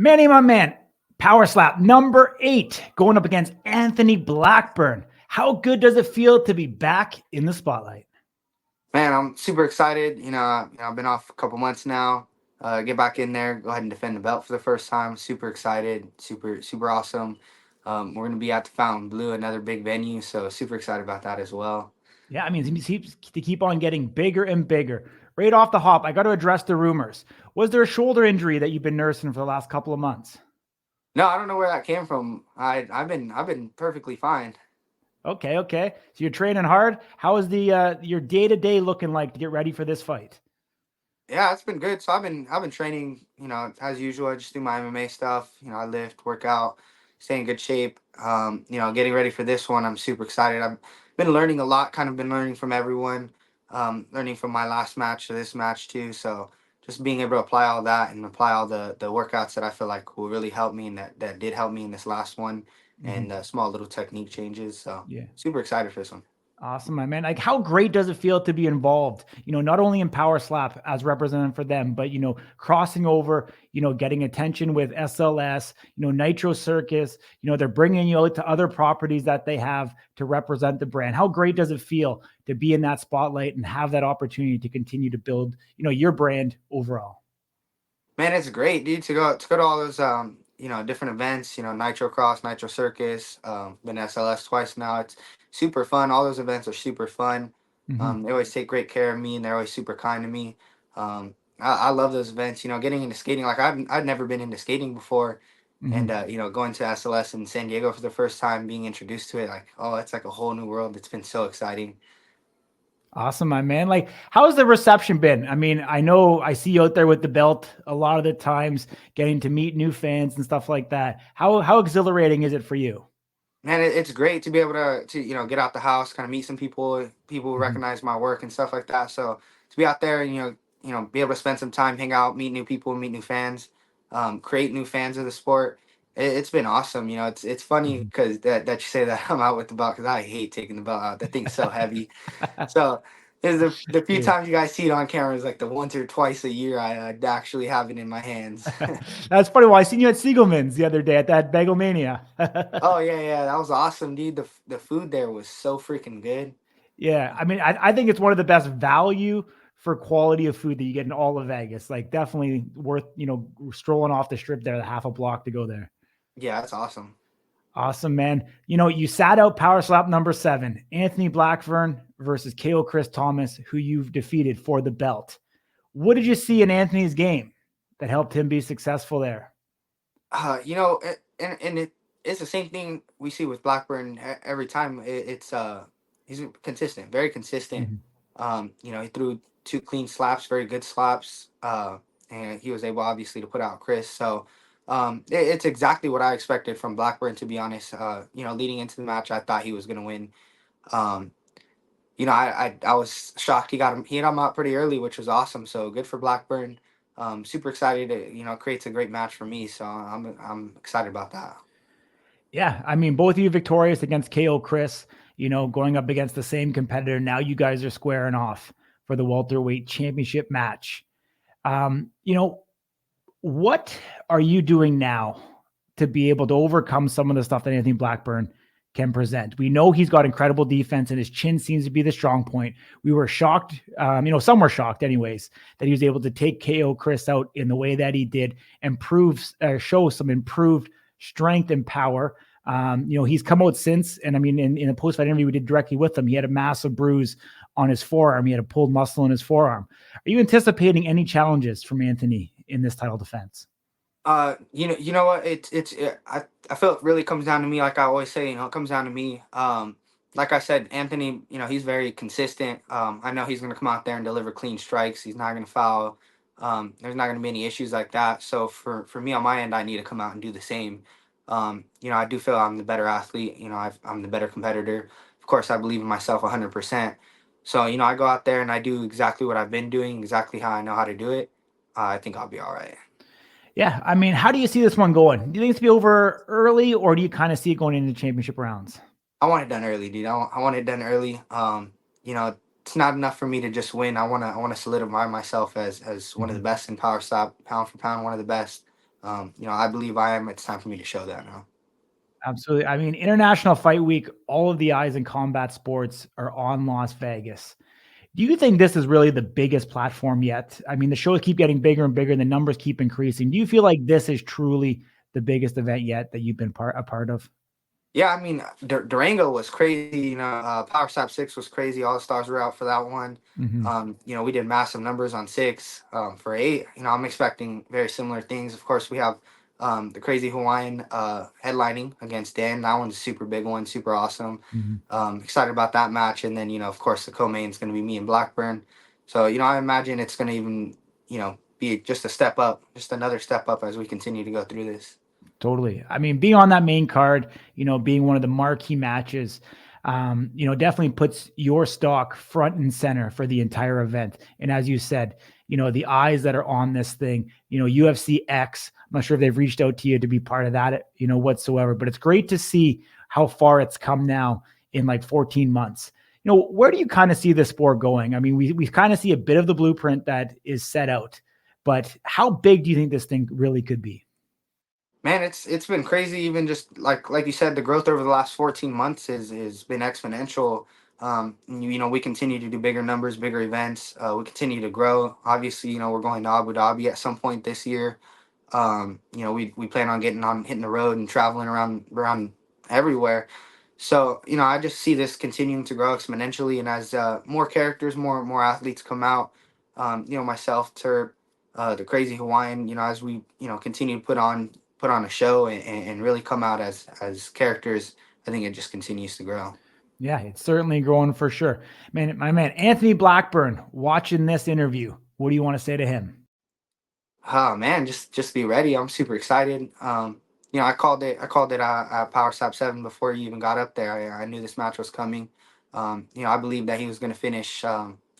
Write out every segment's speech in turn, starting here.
Manny, my man, power slap number 8 going up against Anthony Blackburn. How good does it feel to be back in the spotlight? Man, I'm super excited. I've been off a couple months now. Get back in there, go ahead and defend the belt for the first time. Super excited, super awesome. We're gonna be at the Fountain Blue, another big venue, so super excited about that as well. Yeah, I mean, it seems to keep on getting bigger and bigger. Right off the hop, I got to address the rumors. Was there a shoulder injury that you've been nursing for the last couple of months? No, I don't know where that came from. I've been perfectly fine. Okay, okay. So you're training hard. How is the your day to day looking like to get ready for this fight? Yeah, it's been good. So I've been training, as usual. I just do my MMA stuff. I lift, work out, stay in good shape. Getting ready for this one, I'm super excited. I've been learning a lot, kind of been learning from everyone, learning from my last match to this match too. So just being able to apply all that and apply all the workouts that I feel like will really help me and that did help me in this last one Mm-hmm. and small little technique changes. So Yeah. super excited for this one. Awesome, my man. Like, how great does it feel to be involved? Not only in Power Slap as representative for them, but crossing over, getting attention with SLS, Nitro Circus. They're bringing you out to other properties that they have to represent the brand. How great does it feel to be in that spotlight and have that opportunity to continue to build, your brand overall? Man, it's great, dude, to go to all those different events, Nitro Cross, Nitro Circus, been SLS twice now. It's super fun. All those events are super fun. Mm-hmm. They always take great care of me and they're always super kind to me. I love those events, getting into skating. Like I'd never been into skating before. Mm-hmm. And going to SLS in San Diego for the first time, being introduced to it, like, oh, it's like a whole new world. It's been so exciting. Awesome, my man. Like, how's the reception been? I mean, I know I see you out there with the belt a lot of the times, getting to meet new fans and stuff like that. How exhilarating is it for you? Man, it's great to be able to get out the house, kind of meet some people who Mhm. recognize my work and stuff like that. So to be out there, and, be able to spend some time, hang out, meet new people, meet new fans, create new fans of the sport. It's been awesome. It's funny Mhm. because that you say that I'm out with the belt because I hate taking the belt out. That thing's so heavy. So there's the few Yeah. times you guys see it on camera is like the once or twice a year I actually have it in my hands. That's funny. Well, I seen you at Siegelman's the other day at that Bagel Mania. Oh yeah, that was awesome, dude. The food there was so freaking good. Yeah, I mean, I think it's one of the best value for quality of food that you get in all of Vegas. Like, definitely worth strolling off the strip there, the half a block to go there. Yeah, that's awesome. Awesome, man. You sat out Power Slap number 7, Anthony Blackburn versus KO Chris Thomas, who you've defeated for the belt. What did you see in Anthony's game that helped him be successful there? And it's the same thing we see with Blackburn every time. He's consistent, very consistent. Mhm. He threw two clean slaps, very good slaps, and he was able obviously to put out Chris. So it's exactly what I expected from Blackburn. To be honest, leading into the match, I thought he was gonna win. Um, I was shocked he hit him out pretty early, which was awesome. So good for Blackburn. Super excited. Creates a great match for me. So I'm excited about that. Yeah, I mean, both of you victorious against KO Chris, going up against the same competitor. Now you guys are squaring off for the welterweight championship match. Um, you know, what are you doing now to be able to overcome some of the stuff that Anthony Blackburn can present? We know he's got incredible defense and his chin seems to be the strong point. We were shocked, some were shocked anyways, that he was able to take KO Chris out in the way that he did and show some improved strength and power. He's come out since, and I mean, in a post-fight interview we did directly with him, he had a massive bruise on his forearm. He had a pulled muscle in his forearm. Are you anticipating any challenges from Anthony in this title defense? You know what? I feel it really comes down to me. Like I always say, it comes down to me. Like I said, Anthony, he's very consistent. I know he's gonna come out there and deliver clean strikes. He's not gonna foul. There's not gonna be any issues like that. So for me on my end, I need to come out and do the same. I do feel I'm the better athlete. I'm the better competitor. Of course, I believe in myself 100%. So I go out there and I do exactly what I've been doing, exactly how I know how to do it. I think I'll be all right. Yeah, I mean, how do you see this one going? Do you think it's to be over early, or do you kind of see it going into championship rounds? I want it done early, dude. I want it done early. It's not enough for me to just win. I wanna solidify myself as one of the Mhm. best in power stop, pound for pound, one of the best. I believe I am. It's time for me to show that now. Absolutely. I mean, International Fight Week, all of the eyes in combat sports are on Las Vegas. Do you think this is really the biggest platform yet? I mean, the shows keep getting bigger and bigger, and the numbers keep increasing. Do you feel like this is truly the biggest event yet that you've been a part of? Yeah, I mean, Durango was crazy. Power Stop 6 was crazy. All the stars were out for that one. Mhm. We did massive numbers on 6. For 8, I'm expecting very similar things. Of course, we have the Crazy Hawaiian headlining against Dan. That one's a super big one, super awesome. Mhm. Excited about that match. And then, of course, the co-main is going to be me and Blackburn. So, I imagine it's going to even, be just a step up, just another step up as we continue to go through this. Totally. I mean, being on that main card, being one of the marquee matches, definitely puts your stock front and center for the entire event. And as you said, the eyes that are on this thing, UFC X, I'm not sure if they've reached out to you to be part of that, whatsoever, but it's great to see how far it's come now in like 14 months. Where do you kind of see the sport going? I mean, we kind of see a bit of the blueprint that is set out, but how big do you think this thing really could be? Man, it's been crazy. Even just like you said, the growth over the last 14 months is been exponential. We continue to do bigger numbers, bigger events. We continue to grow. Obviously, we're going to Abu Dhabi at some point this year. We plan on hitting the road and traveling around everywhere. So, I just see this continuing to grow exponentially, and as more characters, more athletes come out, myself, Turp, the Crazy Hawaiian, as we continue to put on a show and really come out as characters, I think it just continues to grow. Yeah, it's certainly growing for sure. Man, my man, Anthony Blackburn, watching this interview, what do you want to say to him? Oh man, just be ready. I'm super excited. I called it Power Stop 7 before you even got up there. I knew this match was coming. I believed that he was going to finish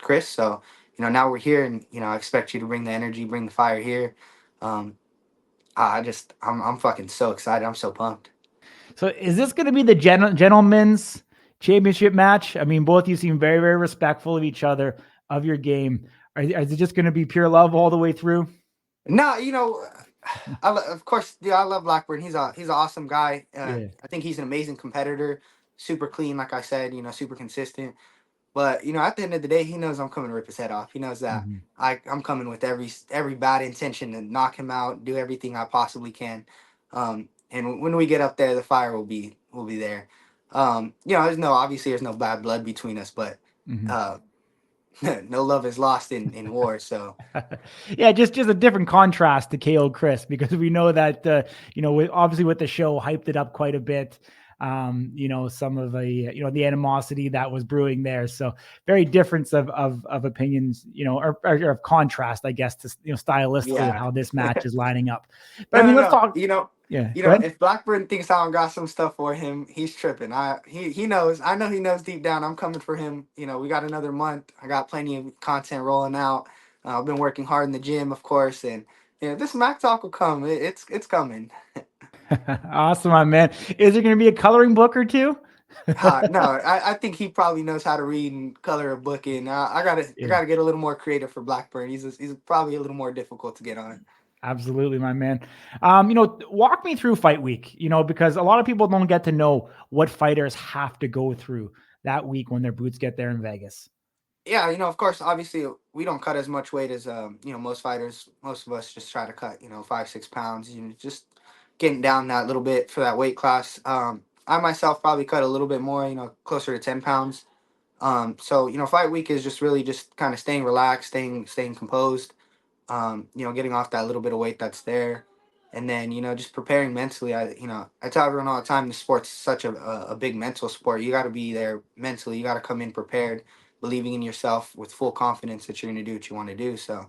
Chris. So now we're here, and I expect you to bring the energy, bring the fire here. Um, I'm fucking so excited. I'm so pumped. So, is this going to be the gentleman's championship match? I mean, both of you seem very, very respectful of each other, of your game. Is it just going to be pure love all the way through? No, of course, yeah, I love Blackburn. He's an awesome guy. Yeah. I think he's an amazing competitor, super clean, like I said, super consistent. But at the end of the day, he knows I'm coming to rip his head off. He knows that Mhm. I'm coming with every bad intention to knock him out, do everything I possibly can. And when we get up there, the fire will be there. There's no bad blood between us, but Mhm. uh, no love is lost in war. So. Yeah, just a different contrast to KO Chris, because we know that obviously with the show hyped it up quite a bit. Some of the the animosity that was brewing there. So very difference of opinions, or of contrast, I guess, to stylistically Yeah. how this match is lining up. But I No, mean, no, let's no. talk. Yeah, go ahead. If Blackburn thinks I don't got some stuff for him, he's tripping. He knows. I know he knows deep down I'm coming for him. We got another month. I got plenty of content rolling out. I've been working hard in the gym, of course, and this Mac Talk will come. It's coming. Awesome, my man. Is there going to be a coloring book or two? No, I think he probably knows how to read and color a book in. I Yeah. gotta get a little more creative for Blackburn. He's probably a little more difficult to get on. Absolutely, my man. Walk me through fight week, because a lot of people don't get to know what fighters have to go through that week when their boots get there in Vegas. Yeah, of course, obviously, we don't cut as much weight as most fighters. Most of us just try to cut 5 6 pounds. Just getting down that little bit for that weight class. I myself probably cut a little bit more. Closer to 10 pounds. So fight week is just really just kind of staying relaxed, staying composed. Getting off that little bit of weight that's there, and then just preparing mentally. I tell everyone all the time, the sport's such a big mental sport. You got to be there mentally. You got to come in prepared, believing in yourself with full confidence that you're going to do what you want to do. So,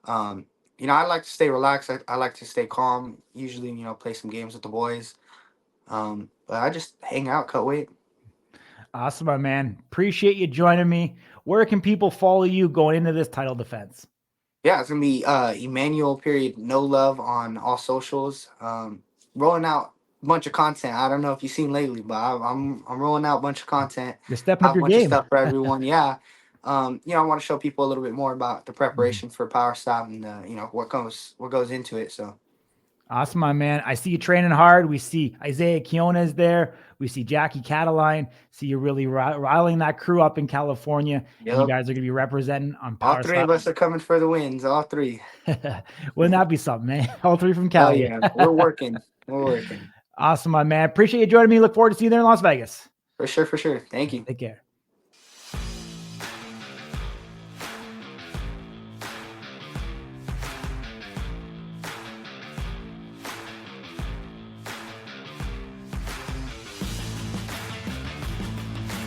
I like to stay relaxed. I like to stay calm. Usually, play some games with the boys. But I just hang out, cut weight. Awesome, my man. Appreciate you joining me. Where can people follow you going into this title defense? Yeah, it's gonna be Emmanuel period no love on all socials. Rolling out a bunch of content. I don't know if you've seen lately, but I'm rolling out a bunch of content. You're stepping up Have a your bunch of game. stuff for everyone. Yeah. I want to show people a little bit more about the Mhm. preparation for Power Stop and what goes into it. So Awesome, my man. I see you training hard. We see Isaiah Kiona is there. We see Jackie Cataline. See you really riling that crew up in California. And you Yep. guys are going to be representing on All Power three of Slap. us are coming for the wins. All three. Wouldn't that be something, man? All three from Oh Cali. yeah, we're working. We're working. Awesome, my man. Appreciate you joining me. Look forward to seeing you there in Las Vegas. For sure. For sure. Thank you. Take care.